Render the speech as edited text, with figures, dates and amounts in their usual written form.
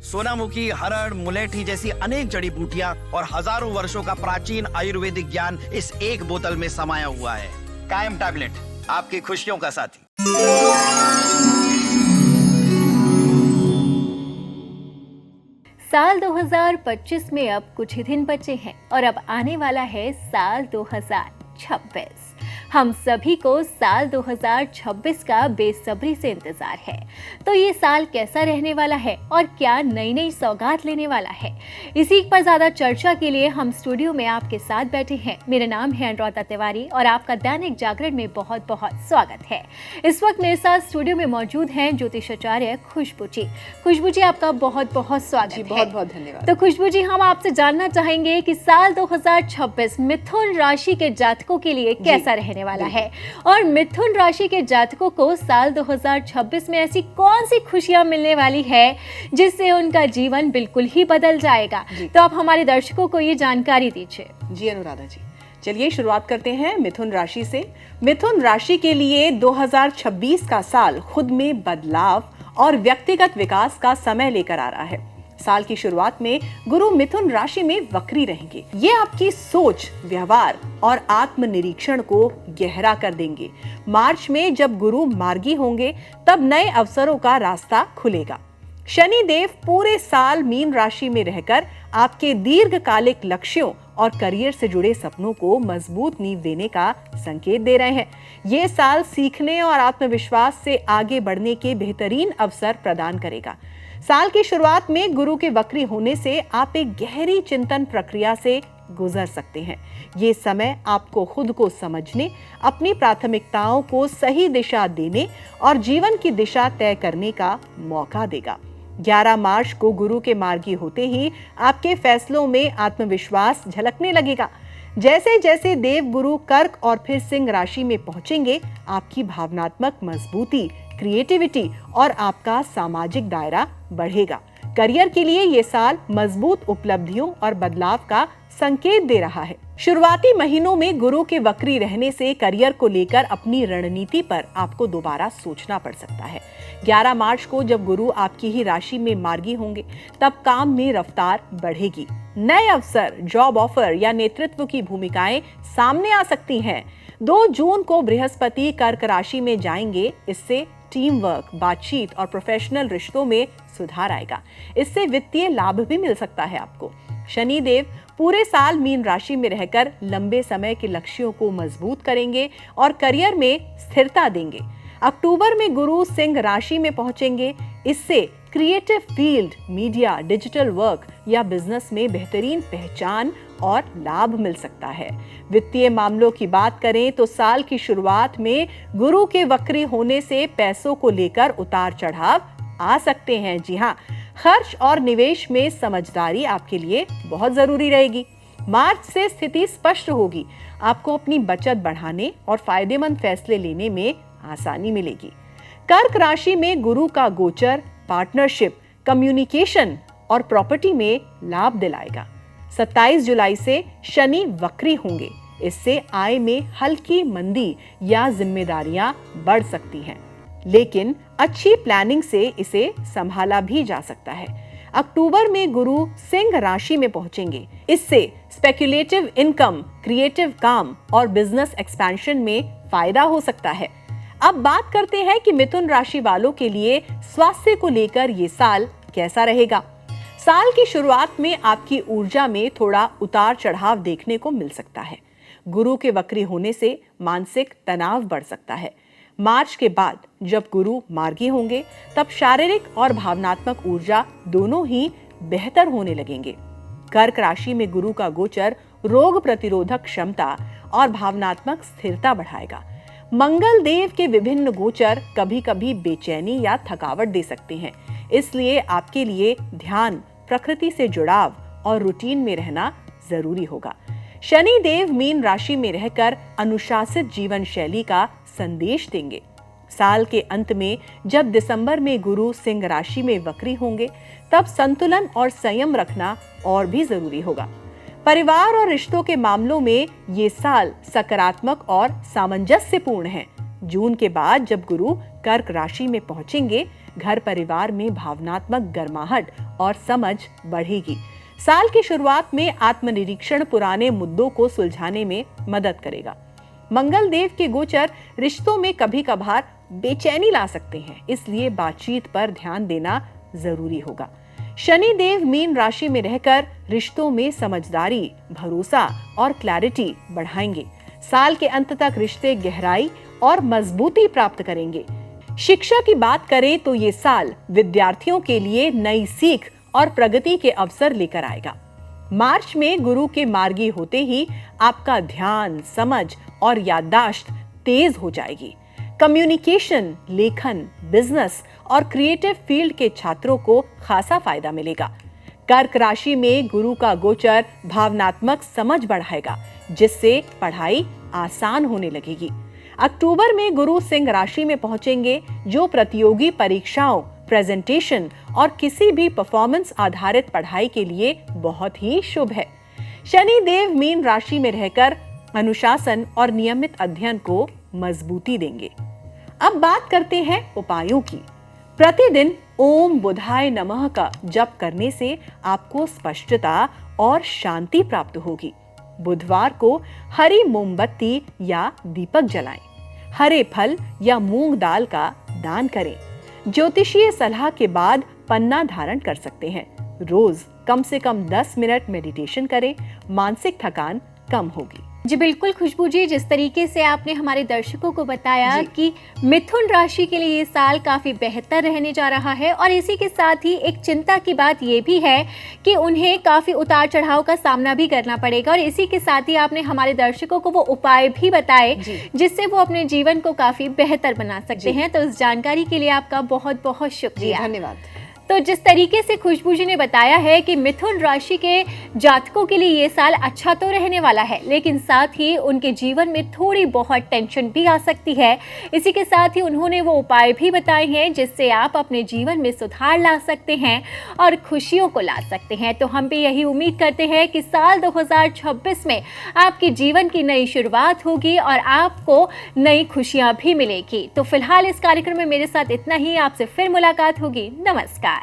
सोनामुखी, हरड़, मुलेठी जैसी अनेक जड़ी बूटियां और हजारों वर्षों का प्राचीन आयुर्वेदिक ज्ञान इस एक बोतल में समाया हुआ है। कायम टैबलेट, आपकी खुशियों का साथी। साल 2025 में अब कुछ ही दिन बचे हैं और अब आने वाला है साल 2026। हम सभी को साल 2026 का बेसब्री से इंतजार है। तो ये साल कैसा रहने वाला है और क्या नई नई सौगात लेने वाला है, इसी पर ज्यादा चर्चा के लिए हम स्टूडियो में आपके साथ बैठे हैं। मेरा नाम है अनुराधा तिवारी और आपका दैनिक जागरण में बहुत बहुत स्वागत है। इस वक्त मेरे साथ स्टूडियो में मौजूद हैं ज्योतिषाचार्य खुशबू जी। खुशबू जी, आपका बहुत बहुत स्वागत है। बहुत बहुत धन्यवाद। तो खुशबू जी, हम आपसे जानना चाहेंगे कि साल 2026 मिथुन राशि के जातकों के लिए कैसा रहने वाला है और मिथुन राशि के जातकों को साल 2026 में ऐसी कौन सी खुशियां मिलने वाली है जिससे उनका जीवन बिल्कुल ही बदल जाएगा। तो आप हमारे दर्शकों को ये जानकारी दीजिए। जी अनुराधा जी, चलिए शुरुआत करते हैं मिथुन राशि से। मिथुन राशि के लिए 2026 का साल खुद में बदलाव और व्यक्तिगत विकास का समय लेकर आ रहा है। साल की शुरुआत में गुरु मिथुन राशि में वक्री रहेंगे। ये आपकी सोच, व्यवहार और आत्मनिरीक्षण को गहरा कर देंगे। मार्च में जब गुरु मार्गी होंगे तब नए अवसरों का रास्ता खुलेगा। शनि देव पूरे साल मीन राशि में रहकर आपके दीर्घकालिक लक्ष्यों और करियर से जुड़े सपनों को मजबूत नींव देने का संकेत दे रहे हैं। ये साल सीखने और आत्मविश्वास से आगे बढ़ने के बेहतरीन अवसर प्रदान करेगा। साल की शुरुआत में गुरु के वक्री होने से आप एक गहरी चिंतन प्रक्रिया से गुजर सकते हैं। ये समय आपको खुद को समझने, अपनी प्राथमिकताओं को सही दिशा देने और जीवन की दिशा तय करने का मौका देगा। 11 मार्च को गुरु के मार्गी होते ही आपके फैसलों में आत्मविश्वास झलकने लगेगा। जैसे जैसे देव गुरु कर्क और फिर सिंह राशि में पहुंचेंगे, आपकी भावनात्मक मजबूती, क्रिएटिविटी और आपका सामाजिक दायरा बढ़ेगा। करियर के लिए ये साल मजबूत उपलब्धियों और बदलाव का संकेत दे रहा है। शुरुआती महीनों में गुरु के वक्री रहने से करियर को लेकर अपनी रणनीति पर आपको दोबारा सोचना पड़ सकता है। 11 मार्च को जब गुरु आपकी ही राशि में मार्गी होंगे तब काम में रफ्तार बढ़ेगी। नए अवसर, जॉब ऑफर या नेतृत्व की भूमिकाएं सामने आ सकती हैं। 2 जून को बृहस्पति कर्क राशि में जाएंगे। इससे टीम वर्क, बातचीत और प्रोफेशनल रिश्तों में सुधार आएगा। इससे वित्तीय लाभ भी मिल सकता है आपको। शनि देव पूरे साल मीन राशि में रहकर लंबे समय के लक्ष्यों को मजबूत करेंगे और करियर में स्थिरता देंगे। अक्टूबर में गुरु सिंह राशि में पहुंचेंगे। इससे creative field, media, digital work या बिजनेस में बेहतरीन पहचान और लाभ मिल सकता है। वित्तीय मामलों की बात करें तो साल की शुरुआत में गुरु के वक्री होने से पैसों को लेकर उतार चढ़ाव आ सकते हैं। जी हाँ, खर्च और निवेश में समझदारी आपके लिए बहुत जरूरी रहेगी। मार्च से स्थिति स्पष्ट होगी। आपको अपनी बचत बढ़ाने और फायदेमंद फैसले लेने में आसानी मिलेगी। कर्क राशि में गुरु का गोचर पार्टनरशिप, कम्युनिकेशन और प्रॉपर्टी में लाभ दिलाएगा। 27 जुलाई से शनि वक्री होंगे। इससे आय में हल्की मंदी या जिम्मेदारियां बढ़ सकती हैं, लेकिन अच्छी प्लानिंग से इसे संभाला भी जा सकता है। अक्टूबर में गुरु सिंह राशि में पहुंचेंगे। इससे स्पेक्युलेटिव इनकम, क्रिएटिव काम और बिजनेस एक्सपेंशन में फायदा हो सकता है। अब बात करते हैं कि मिथुन राशि वालों के लिए स्वास्थ्य को लेकर ये साल कैसा रहेगा। साल की शुरुआत में आपकी ऊर्जा में थोड़ा उतार चढ़ाव देखने को मिल सकता है। गुरु के वक्री होने से मानसिक तनाव बढ़ सकता है। मार्च के बाद जब गुरु मार्गी होंगे तब शारीरिक और भावनात्मक ऊर्जा दोनों ही बेहतर होने लगेंगे। कर्क राशि में गुरु का गोचर रोग प्रतिरोधक क्षमता और भावनात्मक स्थिरता बढ़ाएगा। मंगल देव के विभिन्न गोचर कभी कभी बेचैनी या थकावट दे सकते हैं, इसलिए आपके लिए ध्यान, प्रकृति से जुड़ाव और रूटीन में रहना जरूरी होगा। शनि देव मीन राशि में रहकर अनुशासित जीवन शैली का संदेश देंगे। साल के अंत में जब दिसंबर में गुरु सिंह राशि में वक्री होंगे तब संतुलन और संयम रखना और भी जरूरी होगा। परिवार और रिश्तों के मामलों में ये साल सकारात्मक और सामंजस्यपूर्ण है। जून के बाद जब गुरु कर्क राशि में पहुंचेंगे घर परिवार में भावनात्मक गर्माहट और समझ बढ़ेगी। साल की शुरुआत में आत्मनिरीक्षण पुराने मुद्दों को सुलझाने में मदद करेगा। मंगल देव के गोचर रिश्तों में कभी कभार बेचैनी ला सकते हैं, इसलिए बातचीत पर ध्यान देना जरूरी होगा। शनि देव मीन राशि में रहकर रिश्तों में समझदारी, भरोसा और क्लैरिटी बढ़ाएंगे। साल के अंत तक रिश्ते गहराई और मजबूती प्राप्त करेंगे। शिक्षा की बात करें तो ये साल विद्यार्थियों के लिए नई सीख और प्रगति के अवसर लेकर आएगा। मार्च में गुरु के मार्गी होते ही आपका ध्यान, समझ और याददाश्त तेज हो जाएगी। कम्युनिकेशन, लेखन, बिजनेस और क्रिएटिव फील्ड के छात्रों को खासा फायदा मिलेगा। कर्क राशि में गुरु का गोचर भावनात्मक समझ बढ़ाएगा, जिससे पढ़ाई आसान होने लगेगी। अक्टूबर में गुरु सिंह राशि में पहुंचेंगे, जो प्रतियोगी परीक्षाओं, प्रेजेंटेशन और किसी भी परफॉर्मेंस आधारित पढ़ाई के लिए बहुत ही शुभ है। शनि देव मीन राशि में रहकर अनुशासन और नियमित अध्ययन को मजबूती देंगे। अब बात करते हैं उपायों की। प्रतिदिन ओम बुधाय नमः का जप करने से आपको स्पष्टता और शांति प्राप्त होगी। बुधवार को हरी मोमबत्ती या दीपक जलाएं। हरे फल या मूंग दाल का दान करें। ज्योतिषीय सलाह के बाद पन्ना धारण कर सकते हैं। रोज कम से कम 10 मिनट मेडिटेशन करें, मानसिक थकान कम होगी। जी बिल्कुल खुशबू जी, जिस तरीके से आपने हमारे दर्शकों को बताया कि मिथुन राशि के लिए ये साल काफ़ी बेहतर रहने जा रहा है, और इसी के साथ ही एक चिंता की बात ये भी है कि उन्हें काफ़ी उतार चढ़ाव का सामना भी करना पड़ेगा, और इसी के साथ ही आपने हमारे दर्शकों को वो उपाय भी बताए जिससे वो अपने जीवन को काफ़ी बेहतर बना सकते हैं। तो इस जानकारी के लिए आपका बहुत बहुत शुक्रिया। धन्यवाद। तो जिस तरीके से खुशबू जी ने बताया है कि मिथुन राशि के जातकों के लिए ये साल अच्छा तो रहने वाला है, लेकिन साथ ही उनके जीवन में थोड़ी बहुत टेंशन भी आ सकती है। इसी के साथ ही उन्होंने वो उपाय भी बताए हैं जिससे आप अपने जीवन में सुधार ला सकते हैं और खुशियों को ला सकते हैं। तो हम भी यही उम्मीद करते हैं कि साल 2026 में आपके जीवन की नई शुरुआत होगी और आपको नई खुशियाँ भी मिलेगी। तो फिलहाल इस कार्यक्रम में मेरे साथ इतना ही। आपसे फिर मुलाकात होगी। नमस्कार।